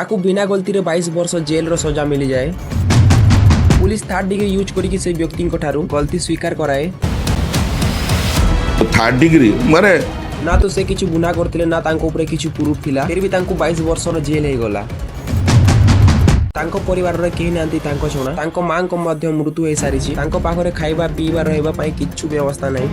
ताकू बिना गलती रे 22 वर्ष जेल रो सजा मिली जाए। पुलिस 3rd डिग्री यूज करी से व्यक्ति ठारू गलती स्वीकार कराए। थर्ड डिग्री माने ना तो से किछु गुना करथिले ना तांको ऊपर किछु प्रूफ थिला, फिर भी तांको 22 वर्ष रो जेल हे गला। तांको परिवार रे केही नांती तांको छोना, तांको मां को मध्य मृत्यु हे सारिछि। तांको पाखरे खाइबा पीबा रहबा पई किछु व्यवस्था नै।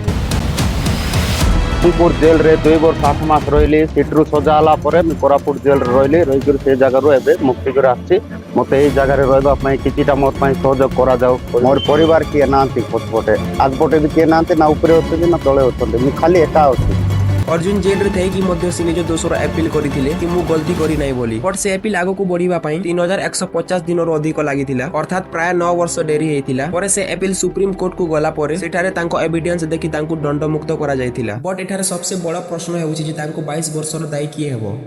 कोरापुट जेल रे 2 वर्ष 8 मास रहिली। सेट्रु सजा आला परे मैं कोरापुट जेल रे रहिली। रहिकर से जगह रो एबे मुक्ति कर आछि। मते एई जगह रे रहबा पई किछिटा मोर पई सहयोग करा जाऊ। मोर परिवार के नांती पछपटे आज पटे भी के नांती ना ऊपर होते ना तळे होते, मैं खाली एका होती। अर्जुन जेल रे थई कि मध्य से निज दोषर अपील करिथिले कि मु गलती करी नै बोली, बट से अपील आगो को बढ़ीबा पई 3150 दिन रो अधिक लागिथिला, अर्थात प्राय 9 वर्ष डेरी हेतिला। परे से अपील सुप्रीम कोर्ट को गला परे सेठारे तांको एविडेंस देखि तांको दंड मुक्त करा जायथिला। बट एठारे सबसे बड़ा प्रश्न हेउछि जे तांको 22 वर्ष रो दायी किए हेबो।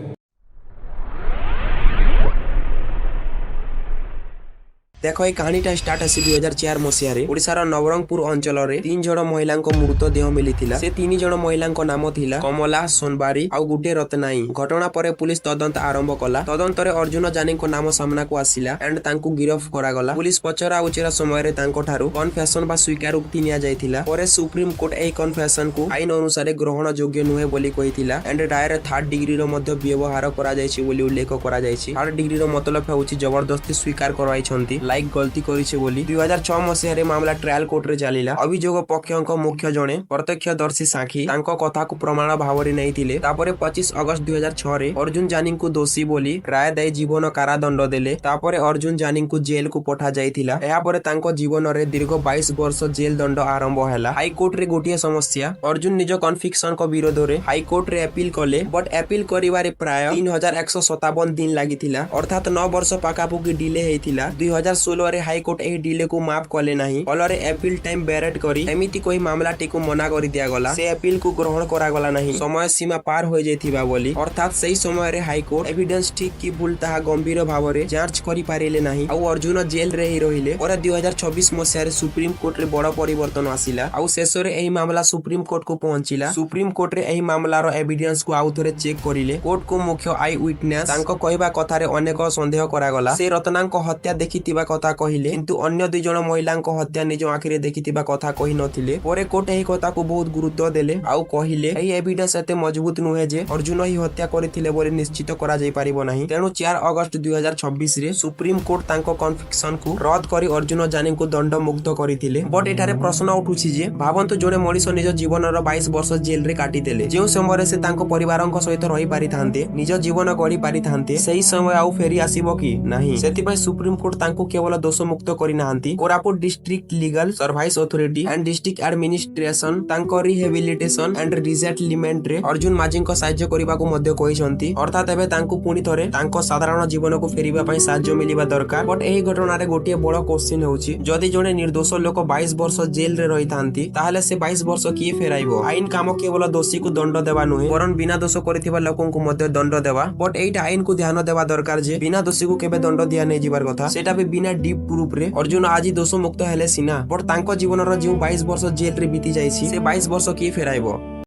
देखो ये कहानीटा स्टार्ट आसी 2004 मसीह रे ओडिसा रो नवरंगपुर अंचल रे 3 जण महिला मृतदेह मिलिथिला। से 3 जण महिला नाम थिला कमला, सोनबारी आउ गुटे रत्नाई। घटना परे पुलिस तदंत आरंभ कला। तदंत रे अर्जुन जानी को नाम सामना को आसिला एंड तांको गिरफ करा गला। पुलिस पचरा उचरा समय रे तांको ठारू कन्फेशन बा स्वीकार उक्ति निया जायथिला। परे सुप्रीम कोर्ट एई कन्फेशन को आईन अनुसार ग्रहण योग्य नुहे बोली कहिथिला एंड डायरेक्ट 3rd डिग्री रो मध्य व्यवहार करा जायछि बोली उल्लेख करा जायछि। 3rd डिग्री रो मतलब हेउछि जबरदस्ती स्वीकार करवाई छंती लाइक गलती करिছে बोली। 2006 मसीह रे मामला ट्रायल कोर्ट रे चलिला। अभियोग पक्षक मुख्य जणे प्रत्यक्षदर्शी साक्षी तांको कथा को प्रमाण भावरे नैथिले। तापरे 25 अगस्त 2006 रे अर्जुन जानी को दोषी बोली राय दे जीवन कारादंड देले। तापरे अर्जुन जानी को जेल को पठा जायथिला। एहा परे तांको जीवन रे दीर्घ 22 वर्ष जेल दंड आरंभ हैला। हाई कोर्ट रे गोटिया समस्या अर्जुन निज कन्फिक्शन को विरोध रे हाई कोर्ट रे अपील कले, बट अपील करिवारे प्राय 3157 दिन लागिथिला, अर्थात 9 वर्ष पाकापुकी डिले हेतिला। 2016 रे हाई कोर्ट एही डिले को माफ कले नाही। फलरे अपील टाइम बेरेट करी एमिति कोई मामला टिको मना करि दिया गला। से अपील को ग्रहण करा गला नाही, समय सीमा पार हो जायथिबा बोली। अर्थात सही समय रे हाई कोर्ट एविडेंस ठीक की भूल ताहा गंभीर भावरे जांच करि पारिले नाही। आउ अर्जुन जेल रे ही रहिले। और 2024 मसिया रे सुप्रीम कोर्ट रे बड़ परिवर्तन आसिला। आउ शेष रे एही मामला सुप्रीम कोर्ट को पहुंचिला। सुप्रीम कोर्ट रे एही मामला रो एविडेंस को आउ थरे चेक करिले। कोर्ट को मुख्य आई विटनेस तांको कहबा कथा रे अनेक संदेह करा गला। से रत्नांको हत्या देखितिबा कथा कहिले, किंतु अन्य 2 जण महिला हत्या निज आखिरे देखितिबा कथा कहि नथिले। परे कोर्ट एही कथा को बहुत गुरुत्व देले आउ कहिले एही एविडेंस एते मजबूत नुहे जे अर्जुन ही हत्या करिथिले बोली निश्चित करा जाय परिबो नाही। तेनु 4 अगस्त 2026 रे सुप्रीम कोर्ट तांको कन्फिक्शन को रद्द करी अर्जुन जानी को दंड मुक्त करिथिले। बट एठारे प्रश्न उठुछि जे भावंतु जणे मଣିଷ निज जीवन रो 22 वर्ष जेल रे काटी देले। जे समय से तांको परिवारक सहित रही पारि थांते, निज जीवन गढी पारि थांते, सही समय आउ फेरी आसीबो कि नाही। सेति पय सुप्रीम कोर्ट तांको केवल दोष मुक्त करि नाहंती। Koraput district legal service authority and district administration तांको रिहेबिलिटेशन एंड रिसेटलमेंट रे अर्जुन माझी को सहाय्य करिबा को मध्य कहिसंती। अर्थात एबे तांको पुनी थरे तांको साधारण जीवन को फेरिबा पय सहाय्य मिलिबा दरकार। बट एही घटना रे गोटिए बड़ क्वेश्चन होउची, जदि जणे निर्दोष लोक 22 वर्ष जेल रे रही थांती ताहाले से 22 वर्ष किए फेराइबो। आईन काम केवल दोषी को दंड देबा नुहे, वरन बिना दोष करिथिबा लोकन को मध्य दंड देबा। बट एटा आईन को ध्यान देबा दरकार जे बिना दोषी को केबे दंड दिया नै जिबार कथा, सेटा भी बिना डीप प्रूफ रे। अर्जुन आज दोष मुक्त हेले सिना, बट तांको जीवन रो जो 22 वर्ष जेल रे बीती जाइछि से 22 वर्ष किए फेराइबो।